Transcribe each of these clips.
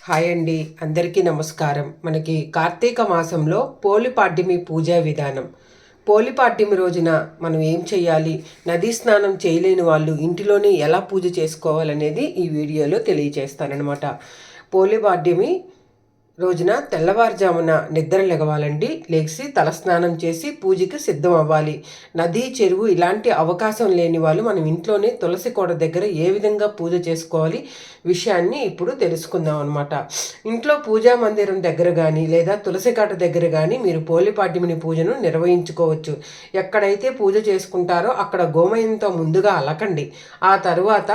Hi అండి, అందరికీ నమస్కారం. మనకి కార్తీక మాసంలో పోలిపాడ్యమి పూజా విధానం. పోలిపాడ్యమి రోజున మనం ఏం చేయాలి, నదీ స్నానం చేయలేని వాళ్ళు ఇంటిలోనే ఎలా పూజ చేసుకోవాలనేది ఈ వీడియోలో తెలియజేస్తానన్నమాట. పోలిపాడ్యమి రోజున తెల్లవారుజామున నిద్ర లెగవాలండి. లేచి తలస్నానం చేసి పూజకి సిద్ధం అవ్వాలి. నది, చెరువు ఇలాంటి అవకాశం లేని వాళ్ళు మనం ఇంట్లోనే తులసి కోట దగ్గర ఏ విధంగా పూజ చేసుకోవాలి విషయాన్ని ఇప్పుడు తెలుసుకుందాం అనమాట. ఇంట్లో పూజా మందిరం దగ్గర కానీ లేదా తులసి కోట దగ్గర కానీ మీరు పోలిపాడ్యమిని పూజను నిర్వహించుకోవచ్చు. ఎక్కడైతే పూజ చేసుకుంటారో అక్కడ గోమయంతో ముందుగా అలకండి. ఆ తరువాత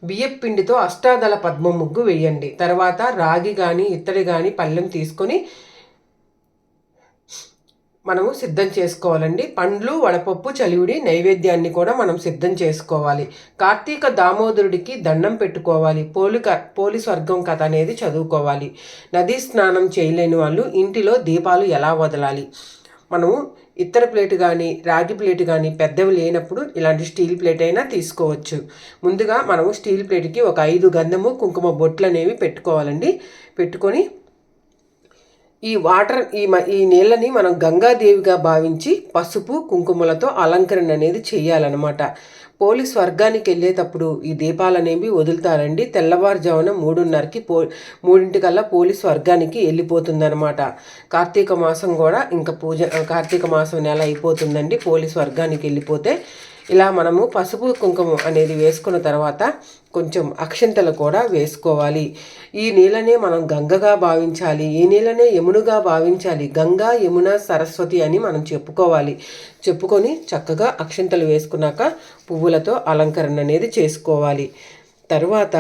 బియ్యం పిండితో అష్టాదళ పద్మ ముగ్గు వేయండి. తర్వాత రాగి కానీ ఇత్తడి కానీ పళ్ళెం తీసుకొని మనము సిద్ధం చేసుకోవాలండి. పండ్లు, వడపప్పు, చలివిడి నైవేద్యాన్ని కూడా మనం సిద్ధం చేసుకోవాలి. కార్తీక దామోదరుడికి దండం పెట్టుకోవాలి. పోలి స్వర్గం కథ అనేది చదువుకోవాలి. నదీ స్నానం చేయలేని వాళ్ళు ఇంటిలో దీపాలు ఎలా వదలాలి, మనము ఇత్తడి ప్లేట్ కానీ రాగి ప్లేట్ కానీ పెద్దవి లేనప్పుడు ఇలాంటి స్టీల్ ప్లేట్ అయినా తీసుకోవచ్చు. ముందుగా మనము స్టీల్ ప్లేట్కి ఒక 5 గంధము కుంకుమ బొట్లు అనేవి పెట్టుకోవాలండి. పెట్టుకొని ఈ నీళ్ళని మనం గంగాదేవిగా భావించి పసుపు కుంకుమలతో అలంకరణ అనేది చేయాలన్నమాట. పోలి స్వర్గానికి వెళ్ళేటప్పుడు ఈ దీపాలు అనేవి వదులుతారండి. తెల్లవారుజామున 3:30కి 3:00కల్లా పోలి స్వర్గానికి వెళ్ళిపోతుందన్నమాట. కార్తీక మాసం కూడా ఇంకా కార్తీక మాసం నెల అయిపోతుందండి. పోలి స్వర్గానికి వెళ్ళిపోతే ఇలా మనము పసుపు కుంకుమ అనేది వేసుకున్న తర్వాత కొంచెం అక్షంతలు కూడా వేసుకోవాలి. ఈ నీళ్ళనే మనం గంగగా భావించాలి. ఈ నీళ్ళనే యమునుగా భావించాలి. గంగా, యమున, సరస్వతి అని మనం చెప్పుకొని చక్కగా అక్షంతలు వేసుకున్నాక పువ్వులతో అలంకరణ అనేది చేసుకోవాలి. తర్వాత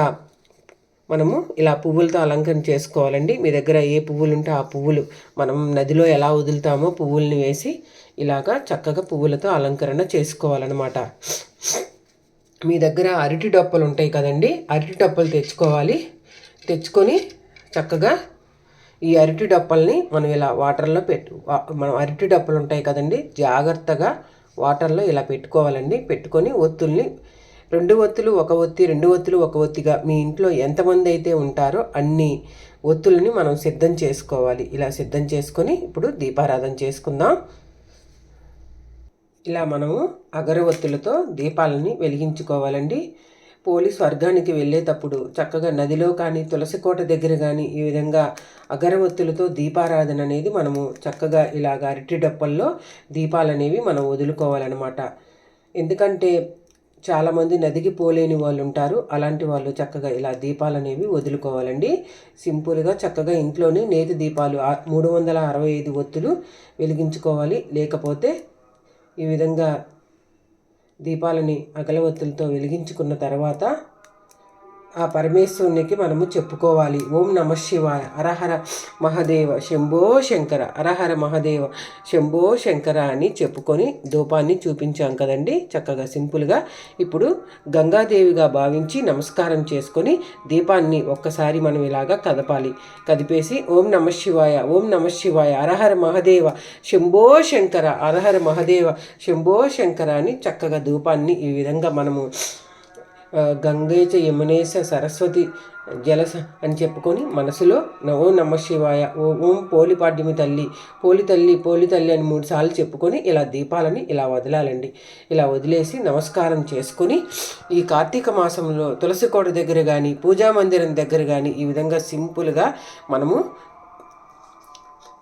మనము ఇలా పువ్వులతో అలంకరణ చేసుకోవాలండి. మీ దగ్గర ఏ పువ్వులు ఉంటే ఆ పువ్వులు మనం నదిలో ఎలా వదులుతామో పువ్వుల్ని వేసి ఇలాగా చక్కగా పువ్వులతో అలంకరణ చేసుకోవాలన్నమాట. మీ దగ్గర అరటి డొప్పలు ఉంటాయి కదండి, అరటి డొప్పలు తెచ్చుకొని చక్కగా ఈ అరటి డొప్పల్ని మనం ఇలా వాటర్లో మనం అరటి డొప్పలు ఉంటాయి కదండి, జాగ్రత్తగా వాటర్లో ఇలా పెట్టుకోవాలండి. పెట్టుకొని ఒత్తుల్ని 2 ఒత్తులు 1 ఒత్తి, 2 ఒత్తులు 1 ఒత్తిగా మీ ఇంట్లో ఎంతమంది అయితే ఉంటారో అన్ని ఒత్తులని మనం సిద్ధం చేసుకోవాలి. ఇలా సిద్ధం చేసుకొని ఇప్పుడు దీపారాధన చేసుకుందాం. ఇలా మనము అగరవత్తులతో దీపాలని వెలిగించుకోవాలండి. పోలి స్వర్గానికి వెళ్ళేటప్పుడు చక్కగా నదిలో కానీ తులసి కోట దగ్గర కానీ ఈ విధంగా అగరవత్తులతో దీపారాధన అనేది మనము చక్కగా ఇలాగ అరటి డప్పల్లో దీపాలనేవి మనం వదులుకోవాలన్నమాట. ఎందుకంటే చాలామంది నదికి పోలేని వాళ్ళు ఉంటారు. అలాంటి వాళ్ళు చక్కగా ఇలా దీపాలు అనేవి వదులుకోవాలండి. సింపుల్గా చక్కగా ఇంట్లోనే నేతి దీపాలు 365 ఒత్తులు వెలిగించుకోవాలి. లేకపోతే ఈ విధంగా దీపాలని అగలవత్తులతో వెలిగించుకున్న తర్వాత ఆ పరమేశ్వరునికి మనము చెప్పుకోవాలి. ఓం నమ శివాయ, హరహర మహదేవ శంభో శంకర, హరహర మహదేవ శంభో శంకర అని చెప్పుకొని ధూపాన్ని చూపించాం కదండి. చక్కగా సింపుల్గా ఇప్పుడు గంగాదేవిగా భావించి నమస్కారం చేసుకొని దీపాన్ని ఒక్కసారి మనం ఇలాగా కదిపేసి ఓం నమ శివాయ, ఓం నమ శివాయ, హరహర మహదేవ శంభో శంకర, హరహర మహదేవ శంభో శంకర అని చక్కగా ధూపాన్ని ఈ విధంగా మనము గంగేచ యమునేశ సరస్వతి జలస అని చెప్పుకొని మనసులో ఓం నమ శివాయ, ఓం పోలిపాడ్యమి తల్లి, పోలి తల్లి అని 3 సార్లు చెప్పుకొని ఇలా దీపాలని ఇలా వదలాలండి. ఇలా వదిలేసి నమస్కారం చేసుకొని ఈ కార్తీక మాసంలో తులసి కోట దగ్గర కానీ పూజా మందిరం దగ్గర కానీ ఈ విధంగా సింపుల్గా మనము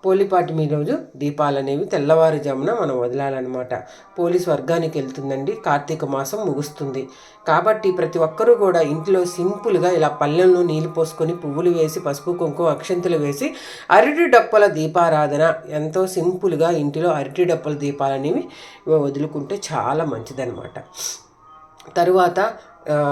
పోలిపాడ్యమి రోజు దీపాలు అనేవి తెల్లవారుజామున మనం వదలాలన్నమాట. పోలి స్వర్గానికి వెళ్తుందండి. కార్తీక మాసం ముగుస్తుంది కాబట్టి ప్రతి ఒక్కరూ కూడా ఇంట్లో సింపుల్గా ఇలా పళ్ళెంలో నీళ్ళు పోసుకొని పువ్వులు వేసి పసుపు కుంకుమ అక్షంతలు వేసి అరటి డప్పల దీపారాధన ఎంతో సింపుల్గా ఇంటిలో అరటి డప్పల దీపాలు అనేవి వదులుకుంటే చాలా మంచిదన్నమాట. తరువాత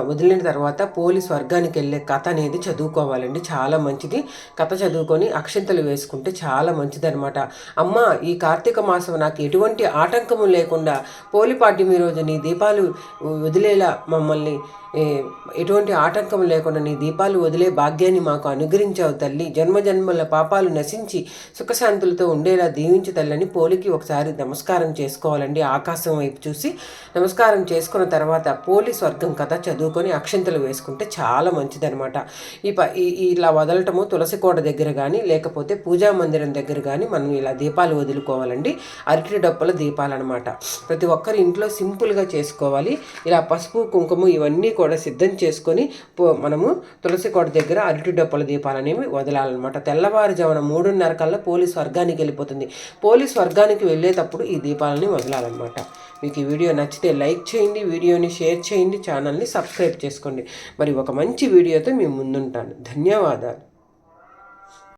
వదిలిన తర్వాత పోలి స్వర్గానికి వెళ్ళే కథ అనేది చదువుకోవాలండి. చాలా మంచిది. కథ చదువుకొని అక్షంతలు వేసుకుంటే చాలా మంచిది అనమాట. అమ్మ, ఈ కార్తీక మాసం నాకు ఎటువంటి ఆటంకము లేకుండా పోలిపాడ్యమి రోజు నీ దీపాలు వదిలేలా మమ్మల్ని ఎటువంటి ఆటంకం లేకుండా నీ దీపాలు వదిలే భాగ్యాన్ని మాకు అనుగ్రహించావు తల్లి, జన్మజన్మల పాపాలు నశించి సుఖశాంతులతో ఉండేలా దీవించు తల్లని పోలికి ఒకసారి నమస్కారం చేసుకోవాలండి. ఆకాశం వైపు చూసి నమస్కారం చేసుకున్న తర్వాత పోలి స్వర్గం కథ చదువుకొని అక్షంతలు వేసుకుంటే చాలా మంచిదనమాట. ఇలా వదలటము తులసి కోట దగ్గర కానీ లేకపోతే పూజా మందిరం దగ్గర కానీ మనం ఇలా దీపాలు వదులుకోవాలండి. అరటి డొప్పల దీపాలు అనమాట. ప్రతి ఒక్కరు ఇంట్లో సింపుల్గా చేసుకోవాలి. ఇలా పసుపు కుంకుమ ఇవన్నీ కూడా సిద్ధం చేసుకొని మనము తులసి కోట దగ్గర అరటి డొప్పల దీపాలు అనేవి వదలాలన్నమాట. తెల్లవారుజామున 3:30 కల్లా పోలీస్ వర్గానికి వెళ్ళిపోతుంది. పోలీస్ వర్గానికి వెళ్ళేటప్పుడు ఈ దీపాలని వదలాలన్నమాట. మీకు ఈ వీడియో నచ్చితే లైక్ చేయండి, వీడియోని షేర్ చేయండి, ఛానల్ని సబ్స్క్రైబ్ చేసుకోండి. మరి ఒక మంచి వీడియోతో మేము ముందుంటాను. ధన్యవాదాలు.